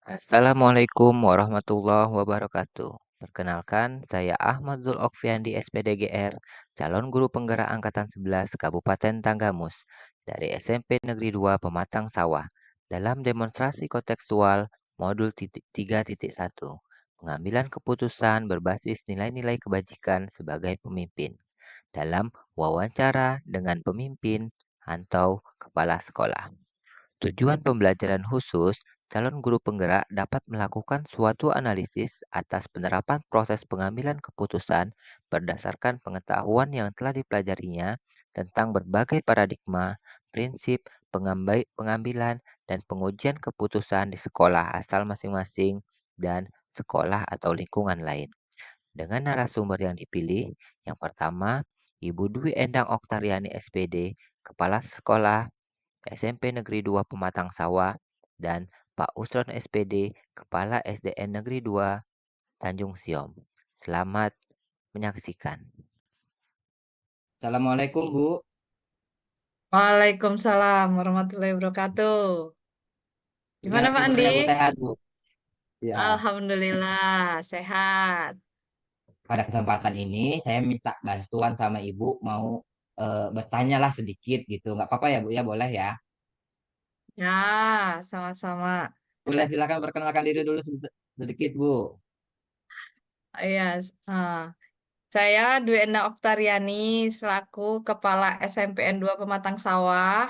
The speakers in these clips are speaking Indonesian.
Assalamualaikum warahmatullahi wabarakatuh. Perkenalkan, saya Ahmad Zul Okfiandi SPDGR, calon guru penggerak Angkatan 11 Kabupaten Tanggamus dari SMP Negeri 2 Pematang Sawah dalam demonstrasi kontekstual modul 3.1, pengambilan keputusan berbasis nilai-nilai kebajikan sebagai pemimpin dalam wawancara dengan pemimpin atau kepala sekolah. Tujuan pembelajaran khusus, calon guru penggerak dapat melakukan suatu analisis atas penerapan proses pengambilan keputusan berdasarkan pengetahuan yang telah dipelajarinya tentang berbagai paradigma, prinsip, pengambilan, dan pengujian keputusan di sekolah asal masing-masing dan sekolah atau lingkungan lain. Dengan narasumber yang dipilih, yang pertama, Ibu Dwi Endang Oktariani SPD, Kepala Sekolah SMP Negeri 2 Pematang Sawah, dan Pak Usron SPD, Kepala SDN Negeri 2 Tanjung Siom. Selamat menyaksikan. Assalamualaikum Bu. Waalaikumsalam warahmatullahi wabarakatuh. Gimana Gimana Pak kabarnya Bu, Andi? sehat Bu? Ya, Alhamdulillah sehat. pada kesempatan ini saya minta bantuan sama Ibu mau bertanya lah sedikit gitu. Nggak apa-apa ya Bu ya, boleh ya? Ya, sama-sama. Boleh silakan perkenalkan diri dulu sedikit Bu. Iya, ah, saya Dwi Endang Oktariani selaku Kepala SMPN 2 Pematang Sawah,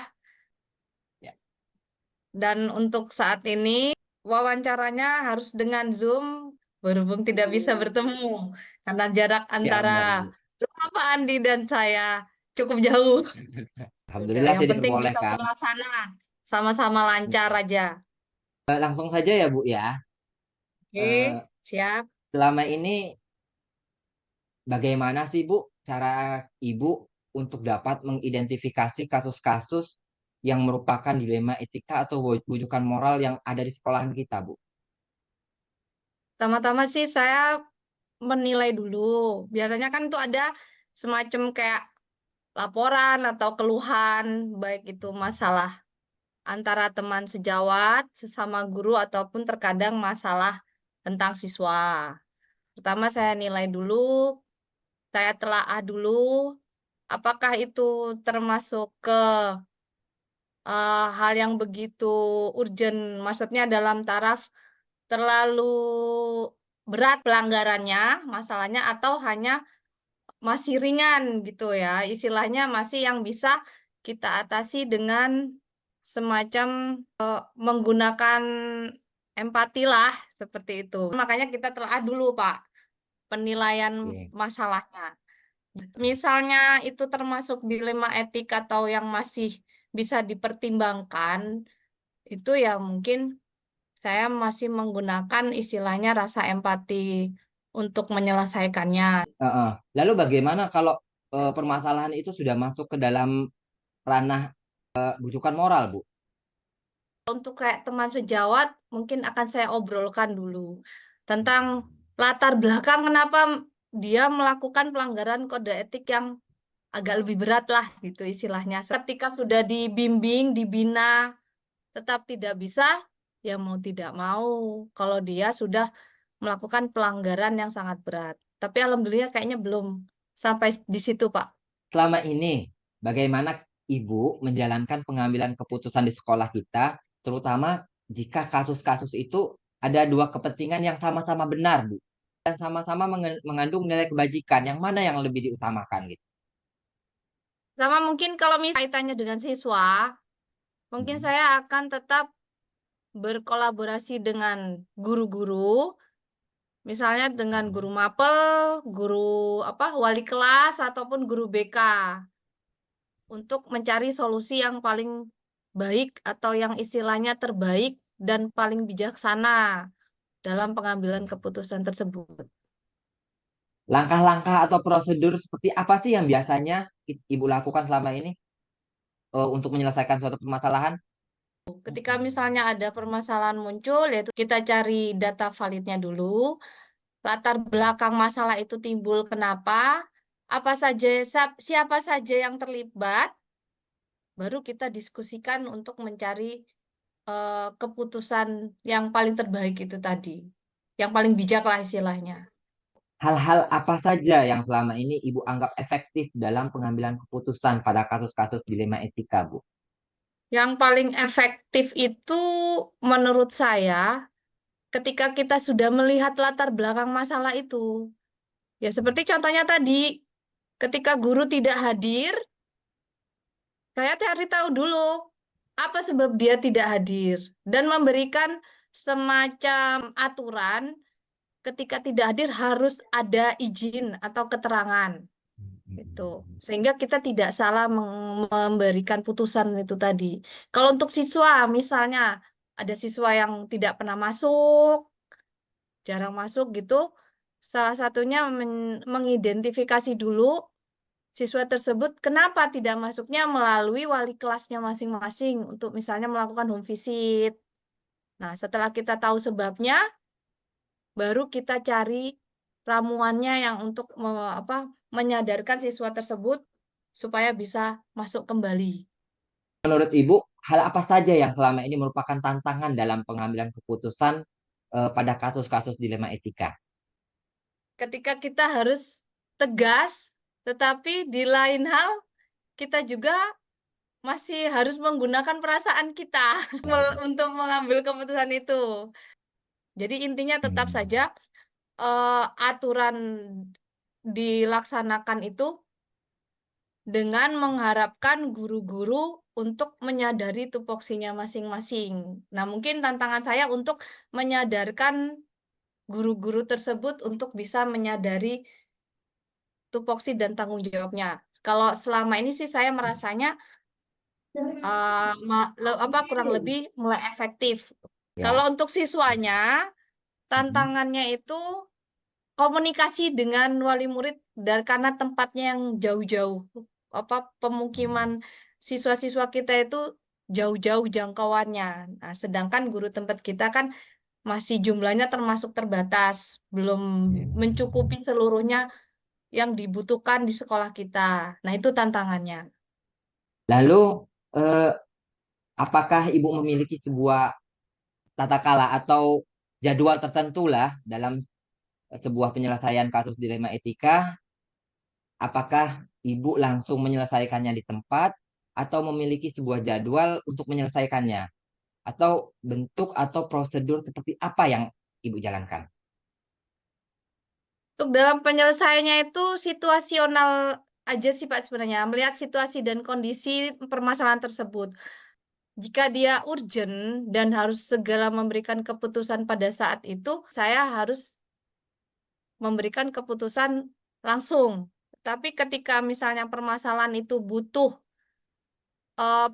Ya, dan untuk saat ini wawancaranya harus dengan Zoom berhubung tidak bisa bertemu karena jarak ya antara benar Bu. rumah Pak Andi dan saya cukup jauh. Sudah, Alhamdulillah yang saya penting bisa diperbolehkan. terlaksana. Sama-sama lancar aja. Langsung saja ya Bu ya. Oke, Eh, siap. Selama ini bagaimana sih Bu cara Ibu untuk dapat mengidentifikasi kasus-kasus yang merupakan dilema etika atau wujukan moral yang ada di sekolahan kita Bu? Pertama-tama sih saya menilai dulu. Biasanya kan itu ada semacam kayak laporan atau keluhan, baik itu masalah antara teman sejawat, sesama guru, ataupun terkadang masalah tentang siswa. Pertama saya nilai dulu, saya telaah dulu, apakah itu termasuk ke hal yang begitu urgent, maksudnya dalam taraf terlalu berat pelanggarannya, masalahnya, atau hanya masih ringan gitu ya, istilahnya masih yang bisa kita atasi dengan semacam menggunakan empati lah, seperti itu. Makanya kita telah dulu Pak, penilaian Oke. masalahnya. Misalnya itu termasuk dilema etik atau yang masih bisa dipertimbangkan, itu ya mungkin saya masih menggunakan istilahnya rasa empati untuk menyelesaikannya. Heeh. Lalu bagaimana kalau permasalahan itu sudah masuk ke dalam ranah bujukan moral, Bu? Untuk kayak teman sejawat, mungkin akan saya obrolkan dulu tentang latar belakang kenapa dia melakukan pelanggaran kode etik yang agak lebih berat lah gitu istilahnya. Ketika sudah dibimbing, dibina, tetap tidak bisa, ya mau tidak mau kalau dia sudah melakukan pelanggaran yang sangat berat. Tapi alhamdulillah kayaknya belum sampai di situ, Pak. Selama ini, bagaimana Ibu menjalankan pengambilan keputusan di sekolah kita, terutama jika kasus-kasus itu ada dua kepentingan yang sama-sama benar, Bu, dan sama-sama mengandung nilai kebajikan, yang mana yang lebih diutamakan gitu? Sama mungkin kalau misalnya kaitannya dengan siswa, mungkin Hmm. saya akan tetap berkolaborasi dengan guru-guru, misalnya dengan guru mapel, guru wali kelas ataupun guru BK untuk mencari solusi yang paling baik atau yang istilahnya terbaik dan paling bijaksana dalam pengambilan keputusan tersebut. Langkah-langkah atau prosedur seperti apa sih yang biasanya Ibu lakukan selama ini untuk menyelesaikan suatu permasalahan? Ketika misalnya ada permasalahan muncul, yaitu kita cari data validnya dulu, latar belakang masalah itu timbul kenapa, apa saja, siapa saja yang terlibat, baru kita diskusikan untuk mencari keputusan yang paling terbaik itu tadi, yang paling bijak lah istilahnya. Hal-hal apa saja yang selama ini Ibu anggap efektif dalam pengambilan keputusan pada kasus-kasus dilema etika, Bu? Yang paling efektif itu menurut saya ketika kita sudah melihat latar belakang masalah itu. Ya seperti contohnya tadi, ketika guru tidak hadir, saya cari tahu dulu apa sebab dia tidak hadir dan memberikan semacam aturan ketika tidak hadir harus ada izin atau keterangan itu. Sehingga kita tidak salah memberikan putusan itu tadi. Kalau untuk siswa misalnya ada siswa yang tidak pernah masuk, jarang masuk gitu, salah satunya mengidentifikasi dulu siswa tersebut kenapa tidak masuknya melalui wali kelasnya masing-masing untuk misalnya melakukan home visit. Nah, setelah kita tahu sebabnya, baru kita cari ramuannya yang untuk menyadarkan siswa tersebut supaya bisa masuk kembali. Menurut Ibu, hal apa saja yang selama ini merupakan tantangan dalam pengambilan keputusan pada kasus-kasus dilema etika? Ketika kita harus tegas, tetapi di lain hal kita juga masih harus menggunakan perasaan kita untuk mengambil keputusan itu. Jadi intinya tetap saja aturan dilaksanakan itu dengan mengharapkan guru-guru untuk menyadari tupoksinya masing-masing. Nah, mungkin tantangan saya untuk menyadarkan guru-guru tersebut untuk bisa menyadari tupoksi dan tanggung jawabnya. Kalau selama ini sih saya merasanya kurang lebih mulai efektif. Ya. Kalau untuk siswanya, tantangannya itu komunikasi dengan wali murid dan karena tempatnya yang jauh-jauh. Pemukiman siswa-siswa kita itu jauh-jauh jangkauannya. Nah, sedangkan guru tempat kita kan masih jumlahnya termasuk terbatas, belum mencukupi seluruhnya yang dibutuhkan di sekolah kita. Nah, itu tantangannya. Lalu, apakah Ibu memiliki sebuah tata kala atau jadwal tertentu lah dalam sebuah penyelesaian kasus dilema etika? Apakah Ibu langsung menyelesaikannya di tempat atau memiliki sebuah jadwal untuk menyelesaikannya? Atau bentuk atau prosedur seperti apa yang Ibu jalankan? Untuk dalam penyelesaiannya itu situasional aja sih Pak sebenarnya, melihat situasi dan kondisi permasalahan tersebut. Jika dia urgent dan harus segera memberikan keputusan pada saat itu, saya harus memberikan keputusan langsung. Tapi ketika misalnya permasalahan itu butuh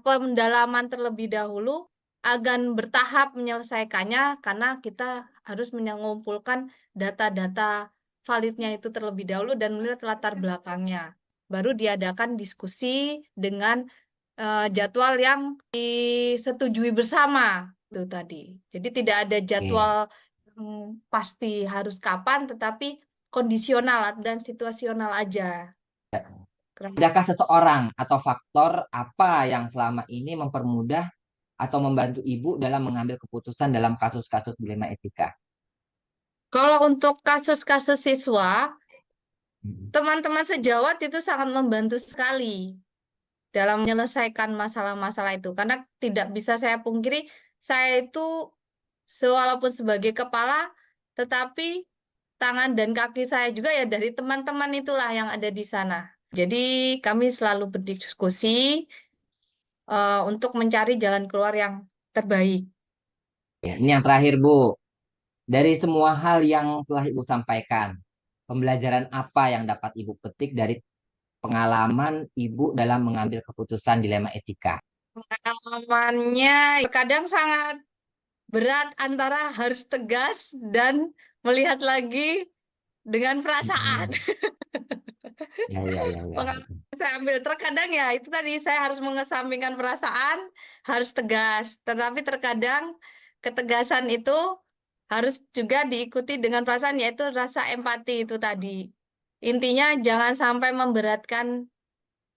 pendalaman terlebih dahulu, akan bertahap menyelesaikannya karena kita harus mengumpulkan data-data validnya itu terlebih dahulu dan melihat latar belakangnya. Baru diadakan diskusi dengan jadwal yang disetujui bersama itu tadi. Jadi tidak ada jadwal pasti harus kapan, tetapi kondisional dan situasional aja. Adakah seseorang atau faktor apa yang selama ini mempermudah atau membantu Ibu dalam mengambil keputusan dalam kasus-kasus dilema etika? Kalau untuk kasus-kasus siswa, teman-teman sejawat itu sangat membantu sekali dalam menyelesaikan masalah-masalah itu. Karena tidak bisa saya pungkiri, saya itu walaupun sebagai kepala, tetapi tangan dan kaki saya juga ya dari teman-teman itulah yang ada di sana. Jadi kami selalu berdiskusi untuk mencari jalan keluar yang terbaik. Ya, ini yang terakhir, Bu. Dari semua hal yang telah Ibu sampaikan, pembelajaran apa yang dapat Ibu petik dari pengalaman Ibu dalam mengambil keputusan dilema etika? Pengalamannya kadang sangat berat antara harus tegas dan melihat lagi dengan perasaan. Ya, ya, ya, ya. Pengalaman saya ambil terkadang ya itu tadi saya harus mengesampingkan perasaan, harus tegas. Tetapi terkadang ketegasan itu harus juga diikuti dengan perasaan yaitu rasa empati itu tadi. Intinya jangan sampai memberatkan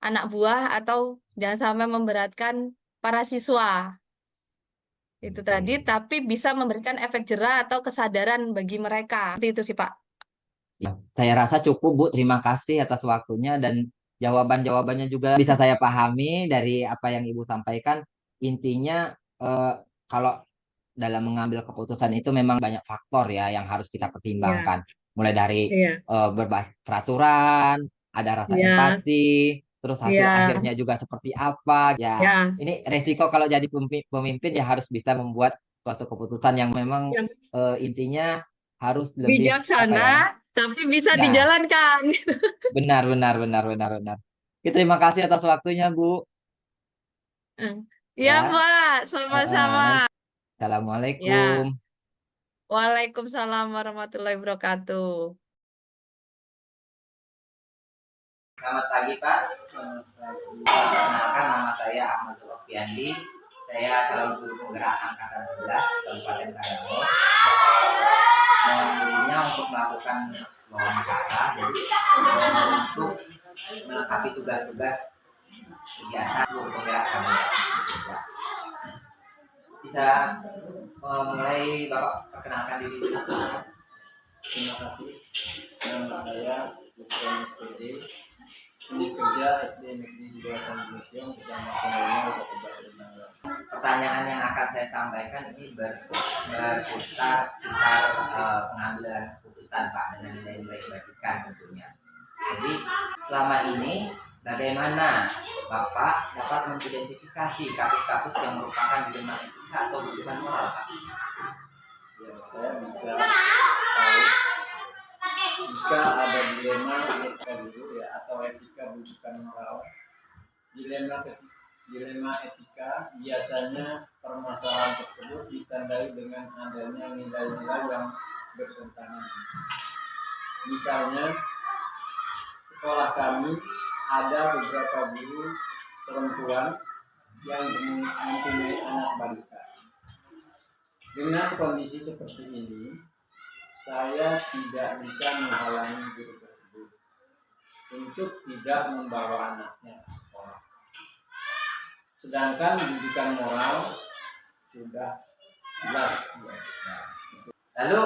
anak buah atau jangan sampai memberatkan para siswa. itu tadi, tapi bisa memberikan efek jera atau kesadaran bagi mereka. Seperti itu sih, Pak. Ya, saya rasa cukup, Bu. Terima kasih atas waktunya dan jawaban-jawabannya juga bisa saya pahami dari apa yang Ibu sampaikan. Intinya, kalau dalam mengambil keputusan itu memang banyak faktor ya yang harus kita Iya, pertimbangkan. Mulai dari iya, berbagai peraturan, ada rasa iya, empati, terus hasil iya, akhirnya juga seperti apa. Ya, iya. ini resiko kalau jadi pemimpin ya harus bisa membuat suatu keputusan yang memang Yang intinya harus lebih apa bijaksana, ya? tapi bisa Ya, dijalankan. benar, benar, benar, benar, benar. Oke, terima kasih atas waktunya, Bu. Iya, Ya, Pak. Sama-sama. Ya. Assalamualaikum. Waalaikumsalam warahmatullahi wabarakatuh. Selamat pagi Pak. Perkenalkan nama saya Ahmad Zulfiandi. Saya calon guru penggerak angkatan 11 Kabupaten Karawaci. Mohon dirinya untuk melakukan wawancara jadi untuk melengkapi tugas-tugas kegiatan guru penggerak kami. Bisa mulai Bapak perkenalkan diri dulu. Terima kasih. Nama saya Lukman SPD. Unit kerja SD Negeri 2 Tanjung Kecamatan Lima, Kabupaten Tangerang. Pertanyaan yang akan saya sampaikan ini berputar sekitar pengambilan keputusan Pak dengan nilai-nilai kebajikan tentunya. Jadi selama ini bagaimana Bapak dapat mengidentifikasi kasus-kasus yang merupakan dilema etika atau kebutuhan moral Pak? Ya, saya bisa tahu jika ada dilema etika dulu ya atau etika bukan moral. Dilema etika biasanya permasalahan tersebut ditandai dengan adanya nilai-nilai yang bertentangan. Misalnya sekolah kami ada beberapa guru perempuan yang mempunyai anak balita. Dengan kondisi seperti ini, saya tidak bisa menghalangi guru tersebut untuk tidak membawa anaknya ke sekolah. Sedangkan pendidikan moral sudah jelas. Lalu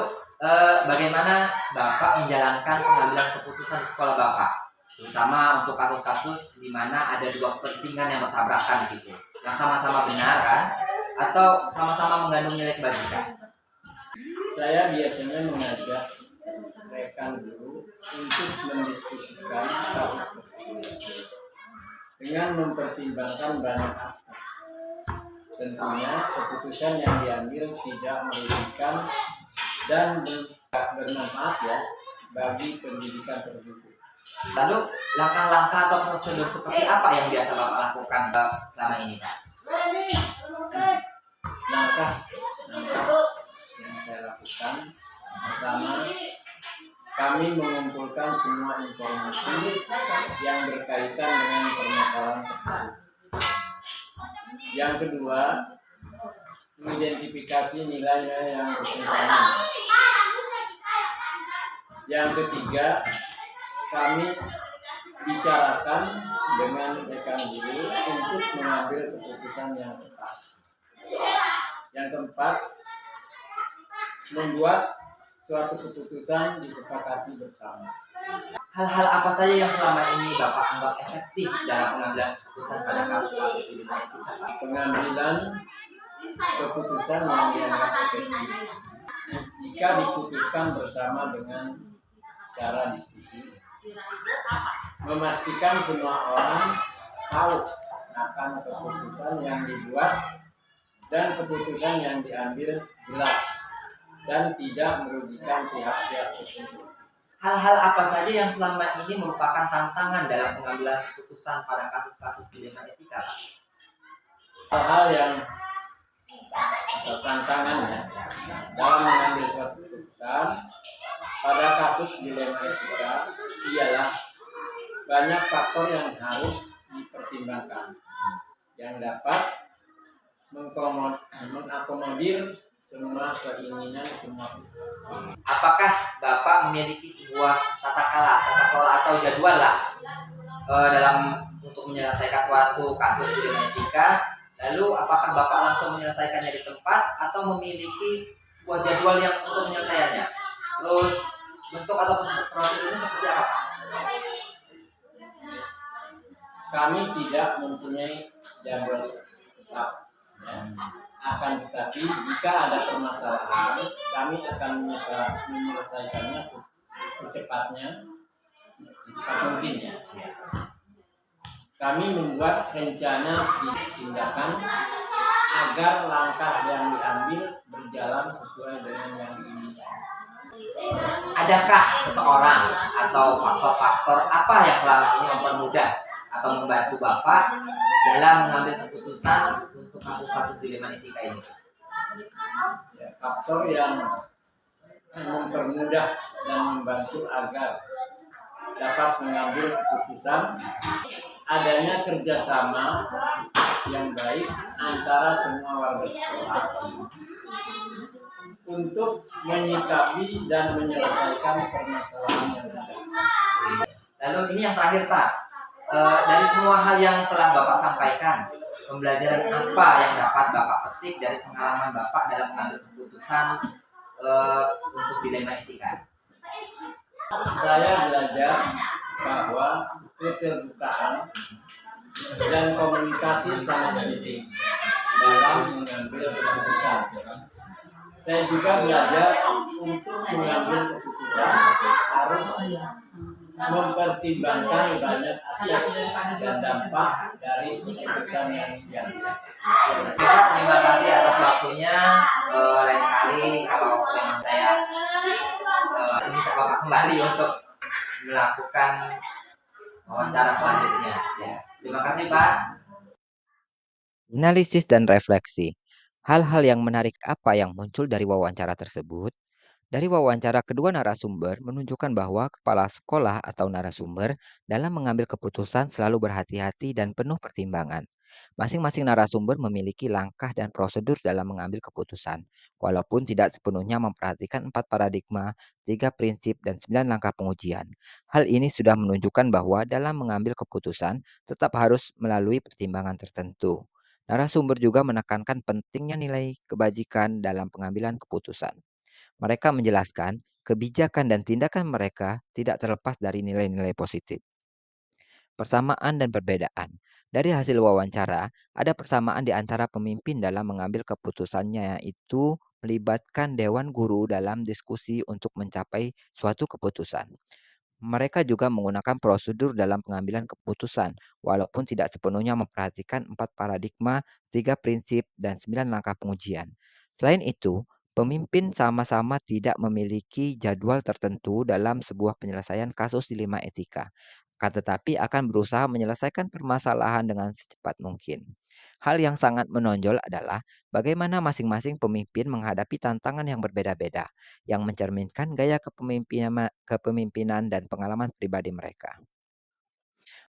bagaimana Bapak menjalankan pengambilan keputusan di sekolah Bapak? Terutama untuk kasus-kasus di mana ada dua kepentingan yang bertabrakan gitu. Yang sama-sama benar kan? Atau sama-sama mengandung nilai kebajikan? Saya biasanya mengajak rekan guru untuk mendiskusikan kasus tersebut dengan mempertimbangkan banyak aspek. Tentunya keputusan yang diambil tidak merugikan dan bermanfaat ya bagi pendidikan tersebut. Lalu langkah-langkah atau prosedur seperti apa yang biasa Bapak lakukan selama ini Pak? Langkah yang saya lakukan pertama, kami mengumpulkan semua informasi yang berkaitan dengan permasalahan tersebut. Yang kedua, mengidentifikasi nilai-nilai yang bertentangan. Yang ketiga, kami bicarakan dengan rekan guru untuk mengambil keputusan yang tepat. Yang keempat, membuat suatu keputusan disepakati bersama. Hal-hal apa saja yang selama ini Bapak anggap efektif dalam pengambilan keputusan pada kasus-kasus di lingkungan itu? Pengambilan keputusan yang dianggap efektif jika diputuskan bersama dengan cara diskusi, memastikan semua orang tahu akan keputusan yang dibuat dan keputusan yang diambil jelas dan tidak merugikan pihak-pihak tertentu. Hal-hal apa saja yang selama ini merupakan tantangan dalam pengambilan keputusan pada kasus-kasus dilema etika? Hal-hal yang tantangan ya dalam mengambil suatu keputusan pada kasus dilema etika ialah banyak faktor yang harus dipertimbangkan yang dapat mengakomodir semua keinginan semua pihak. Apakah Bapak memiliki sebuah tata kelola atau jadwal lah dalam untuk menyelesaikan suatu kasus dilema etika Lalu apakah Bapak langsung menyelesaikannya di tempat atau memiliki sebuah jadwal yang untuk menyelesaikannya? Terus bentuk atau prosedurnya seperti apa? Kami tidak mempunyai jadwal tetap. Ya. Akan tetapi jika ada permasalahan, kami akan menyelesaikannya secepat mungkin ya. Kami membuat rencana tindakan agar langkah yang diambil berjalan sesuai dengan yang diinginkan. Adakah seseorang atau faktor-faktor apa yang selama ini mempermudah atau membantu Bapak dalam mengambil keputusan untuk kasus-kasus dilema etika ini? Ya, faktor yang mempermudah dan membantu agar dapat mengambil keputusan adanya kerjasama yang baik antara semua warga sekolah untuk menyikapi dan menyelesaikan permasalahan yang ada. Lalu ini yang terakhir Pak, dari semua hal yang telah Bapak sampaikan, pembelajaran apa yang dapat Bapak petik dari pengalaman Bapak dalam mengambil keputusan untuk dilema etika? Saya belajar bahwa keterbukaan dan komunikasi sangat penting dalam mengambil keputusan. Saya juga belajar untuk mengambil keputusan harus mempertimbangkan banyak aspek dan dampak dari keputusan yang diambil. Bapak, terima kasih atas waktunya. Lain kali kalau memang saya minta Bapak kembali untuk melakukan wawancara selanjutnya. Ya. Terima kasih Pak. Analisis dan refleksi. Hal-hal yang menarik apa yang muncul dari wawancara tersebut? Dari wawancara, kedua narasumber menunjukkan bahwa kepala sekolah atau narasumber dalam mengambil keputusan selalu berhati-hati dan penuh pertimbangan. Masing-masing narasumber memiliki langkah dan prosedur dalam mengambil keputusan, walaupun tidak sepenuhnya memperhatikan 4 paradigma, 3 prinsip, dan 9 langkah pengujian. Hal ini sudah menunjukkan bahwa dalam mengambil keputusan tetap harus melalui pertimbangan tertentu. Narasumber juga menekankan pentingnya nilai kebajikan dalam pengambilan keputusan. Mereka menjelaskan kebijakan dan tindakan mereka tidak terlepas dari nilai-nilai positif. Persamaan dan perbedaan. Dari hasil wawancara, ada persamaan di antara pemimpin dalam mengambil keputusannya, yaitu melibatkan dewan guru dalam diskusi untuk mencapai suatu keputusan. Mereka juga menggunakan prosedur dalam pengambilan keputusan, walaupun tidak sepenuhnya memperhatikan 4 paradigma, 3 prinsip, dan 9 langkah pengujian. Selain itu, pemimpin sama-sama tidak memiliki jadwal tertentu dalam sebuah penyelesaian kasus dilema etika, akan tetapi akan berusaha menyelesaikan permasalahan dengan secepat mungkin. Hal yang sangat menonjol adalah bagaimana masing-masing pemimpin menghadapi tantangan yang berbeda-beda, yang mencerminkan gaya kepemimpinan dan pengalaman pribadi mereka.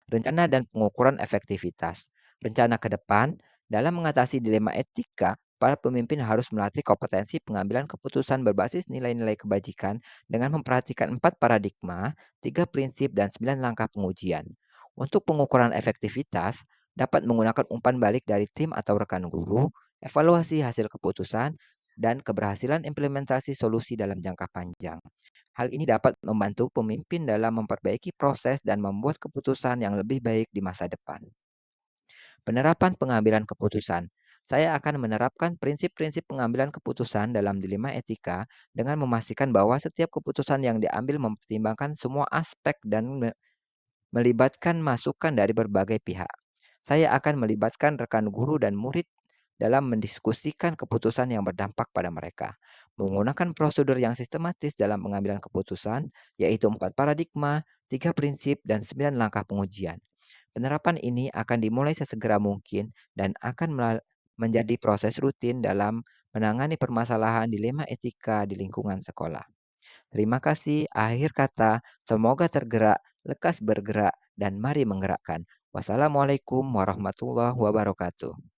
Rencana dan pengukuran efektivitas. Rencana ke depan, dalam mengatasi dilema etika, para pemimpin harus melatih kompetensi pengambilan keputusan berbasis nilai-nilai kebajikan dengan memperhatikan 4 paradigma, 3 prinsip, dan 9 langkah pengujian. Untuk pengukuran efektivitas, dapat menggunakan umpan balik dari tim atau rekan guru, evaluasi hasil keputusan, dan keberhasilan implementasi solusi dalam jangka panjang. Hal ini dapat membantu pemimpin dalam memperbaiki proses dan membuat keputusan yang lebih baik di masa depan. Penerapan pengambilan keputusan. Saya akan menerapkan prinsip-prinsip pengambilan keputusan dalam dilema etika dengan memastikan bahwa setiap keputusan yang diambil mempertimbangkan semua aspek dan melibatkan masukan dari berbagai pihak. Saya akan melibatkan rekan guru dan murid dalam mendiskusikan keputusan yang berdampak pada mereka. Menggunakan prosedur yang sistematis dalam pengambilan keputusan, yaitu 4 paradigma, 3 prinsip, dan 9 langkah pengujian. Penerapan ini akan dimulai sesegera mungkin dan akan menjadi proses rutin dalam menangani permasalahan dilema etika di lingkungan sekolah. Terima kasih. Akhir kata, semoga tergerak, lekas bergerak, dan mari menggerakkan. Wassalamualaikum warahmatullahi wabarakatuh.